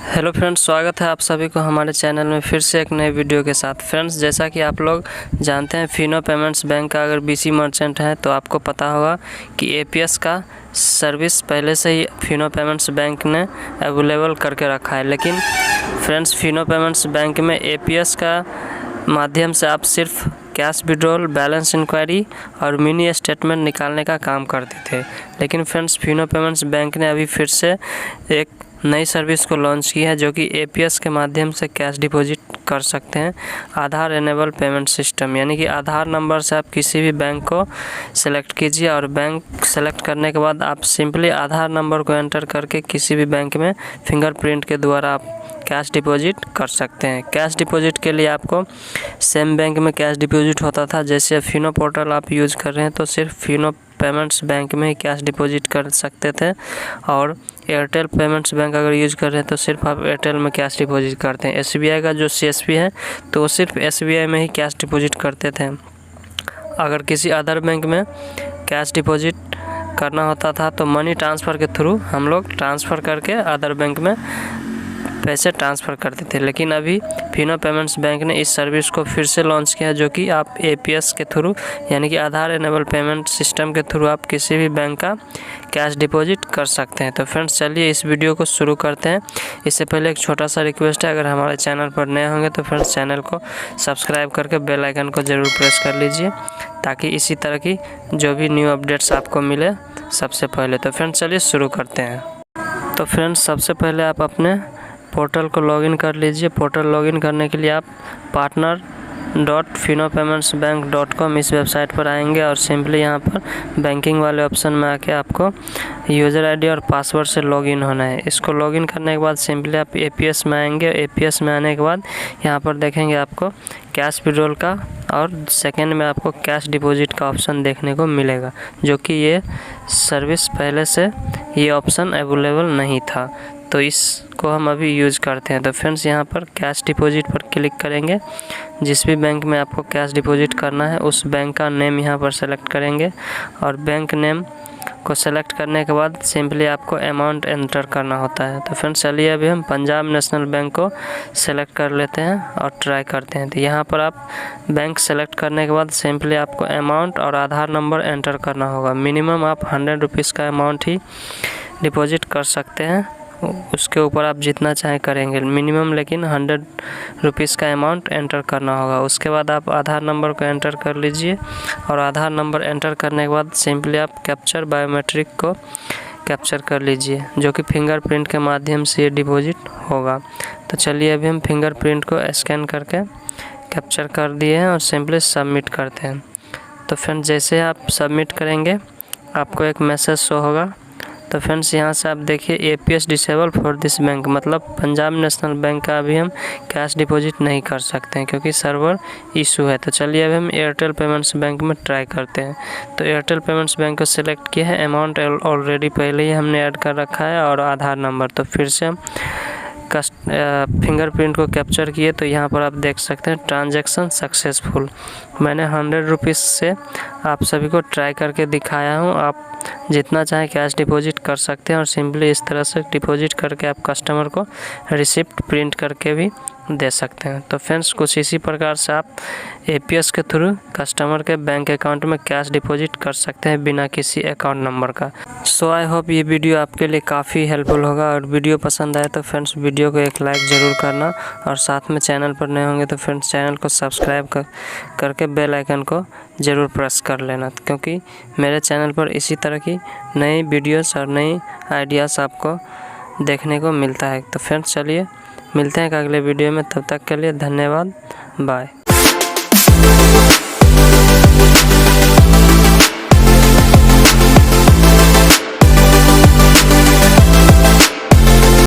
Hello friends, स्वागत है आप सभी को हमारे चैनल में फिर से एक नए वीडियो के साथ। फ्रेंड्स, जैसा कि आप लोग जानते हैं, फिनो पेमेंट्स बैंक का अगर बीसी मर्चेंट है तो आपको पता होगा कि एपीएस का सर्विस पहले से ही फिनो पेमेंट्स बैंक ने अवेलेबल करके रखा है। लेकिन फ्रेंड्स, फिनो पेमेंट्स बैंक में एपीएस का माध्यम से आप सिर्फ कैश विड्रॉल, बैलेंस इंक्वायरी और मिनी स्टेटमेंट निकालने का काम करते थे। लेकिन फ्रेंड्स, फिनो पेमेंट्स बैंक ने अभी फिर से एक नई सर्विस को लॉन्च की है, जो कि एपीएस के माध्यम से कैश डिपॉजिट कर सकते हैं। आधार एनेबल पेमेंट सिस्टम, यानी कि आधार नंबर से आप किसी भी बैंक को सेलेक्ट कीजिए और बैंक सेलेक्ट करने के बाद आप सिंपली आधार नंबर को एंटर करके किसी भी बैंक में फिंगरप्रिंट के द्वारा आप कैश डिपॉजिट कर सकते हैं। कैश डिपॉजिट के लिए आपको सेम बैंक में कैश डिपॉजिट होता था। जैसे फिनो पोर्टल आप यूज़ कर रहे हैं तो सिर्फ फिनो पेमेंट्स बैंक में ही कैश डिपॉजिट कर सकते थे, और एयरटेल पेमेंट्स बैंक अगर यूज़ कर रहे हैं तो सिर्फ आप एयरटेल में कैश डिपॉजिट करते हैं। एसबीआई का जो सीएसपी है तो वो सिर्फ एसबीआई में ही कैश डिपॉजिट करते थे। अगर किसी अदर बैंक में कैश डिपॉजिट करना होता था तो मनी ट्रांसफ़र के थ्रू हम लोग ट्रांसफ़र करके अदर बैंक में पैसे ट्रांसफ़र करते थे। लेकिन अभी फिनो पेमेंट्स बैंक ने इस सर्विस को फिर से लॉन्च किया, जो कि आप एपीएस के थ्रू, यानी कि आधार एनेबल पेमेंट सिस्टम के थ्रू आप किसी भी बैंक का कैश डिपॉजिट कर सकते हैं। तो फ्रेंड्स, चलिए इस वीडियो को शुरू करते हैं। इससे पहले एक छोटा सा रिक्वेस्ट है, अगर हमारे चैनल पर नए होंगे तो फ्रेंड्स चैनल को सब्सक्राइब करके बेल आइकन को ज़रूर प्रेस कर लीजिए, ताकि इसी तरह की जो भी न्यू अपडेट्स आपको मिले सबसे पहले। तो फ्रेंड्स, चलिए शुरू करते हैं। तो फ्रेंड्स, सबसे पहले आप अपने पोर्टल को लॉगिन कर लीजिए। पोर्टल लॉगिन करने के लिए आप partner.finopayementsbank.com इस वेबसाइट पर आएंगे और सिंपली यहाँ पर बैंकिंग वाले ऑप्शन में आके आपको यूज़र आईडी और पासवर्ड से लॉगिन होना है। इसको लॉगिन करने के बाद सिंपली आप एपीएस में आएंगे। एपीएस में आने के बाद यहाँ पर देखेंगे आपको कैश विड्रॉल का और सेकंड में आपको कैश डिपॉजिट का ऑप्शन देखने को मिलेगा, जो कि ये सर्विस पहले से ये ऑप्शन अवेलेबल नहीं था, तो इसको हम अभी यूज़ करते हैं। तो फ्रेंड्स, यहाँ पर कैश डिपॉजिट पर क्लिक करेंगे। जिस भी बैंक में आपको कैश डिपॉजिट करना है उस बैंक का नेम यहाँ पर सेलेक्ट करेंगे, और बैंक नेम को सेलेक्ट करने के बाद सिंपली आपको अमाउंट एंटर करना होता है। तो फ्रेंड्स, चलिए अभी हम पंजाब नेशनल बैंक को सेलेक्ट कर लेते हैं और ट्राई करते हैं। तो यहाँ पर आप बैंक सेलेक्ट करने के बाद सिंपली आपको अमाउंट और आधार नंबर एंटर करना होगा। मिनिमम आप 100 रुपीज़ का अमाउंट ही डिपॉजिट कर सकते हैं, उसके ऊपर आप जितना चाहे करेंगे मिनिमम, लेकिन 100 रुपीज़ का अमाउंट एंटर करना होगा। उसके बाद आप आधार नंबर को एंटर कर लीजिए, और आधार नंबर एंटर करने के बाद सिंपली आप कैप्चर बायोमेट्रिक को कैप्चर कर लीजिए, जो कि फिंगरप्रिंट के माध्यम से ये डिपॉजिट होगा। तो चलिए अभी हम फिंगरप्रिंट को स्कैन करके कैप्चर कर दिए हैं और सिंपली सबमिट करते हैं। तो फ्रेंड्स, जैसे आप सबमिट करेंगे आपको एक मैसेज शो होगा। तो फ्रेंड्स, यहाँ से आप देखिए APS disable for this bank, मतलब पंजाब नेशनल बैंक का अभी हम कैश डिपॉजिट नहीं कर सकते हैं क्योंकि सर्वर इशू है। तो चलिए अभी हम एयरटेल पेमेंट्स बैंक में ट्राई करते हैं। तो एयरटेल पेमेंट्स बैंक को सिलेक्ट किया है। अमाउंट ऑलरेडी पहले ही हमने ऐड कर रखा है और आधार नंबर। तो फिर से हम फिंगरप्रिंट को कैप्चर किए, तो यहाँ पर आप देख सकते हैं ट्रांजैक्शन सक्सेसफुल। मैंने 100 रुपीज़ से आप सभी को ट्राई करके दिखाया हूँ। आप जितना चाहे कैश डिपॉजिट कर सकते हैं और सिंपली इस तरह से डिपॉजिट करके आप कस्टमर को रिसिप्ट प्रिंट करके भी दे सकते हैं। तो फ्रेंड्स, कुछ इसी प्रकार से आप एपीएस के थ्रू कस्टमर के बैंक अकाउंट में कैश डिपॉजिट कर सकते हैं बिना किसी अकाउंट नंबर का। सो आई होप ये वीडियो आपके लिए काफ़ी हेल्पफुल होगा, और वीडियो पसंद आए तो फ्रेंड्स वीडियो को एक लाइक ज़रूर करना, और साथ में चैनल पर नए होंगे तो फ्रेंड्स चैनल को सब्सक्राइब करके बेल आइकन को ज़रूर प्रेस कर लेना, क्योंकि मेरे चैनल पर इसी तरह की नई वीडियोस और नई आइडियाज़ आपको देखने को मिलता है। तो फ्रेंड्स, चलिए मिलते हैं अगले वीडियो में। तब तक के लिए धन्यवाद, बाय।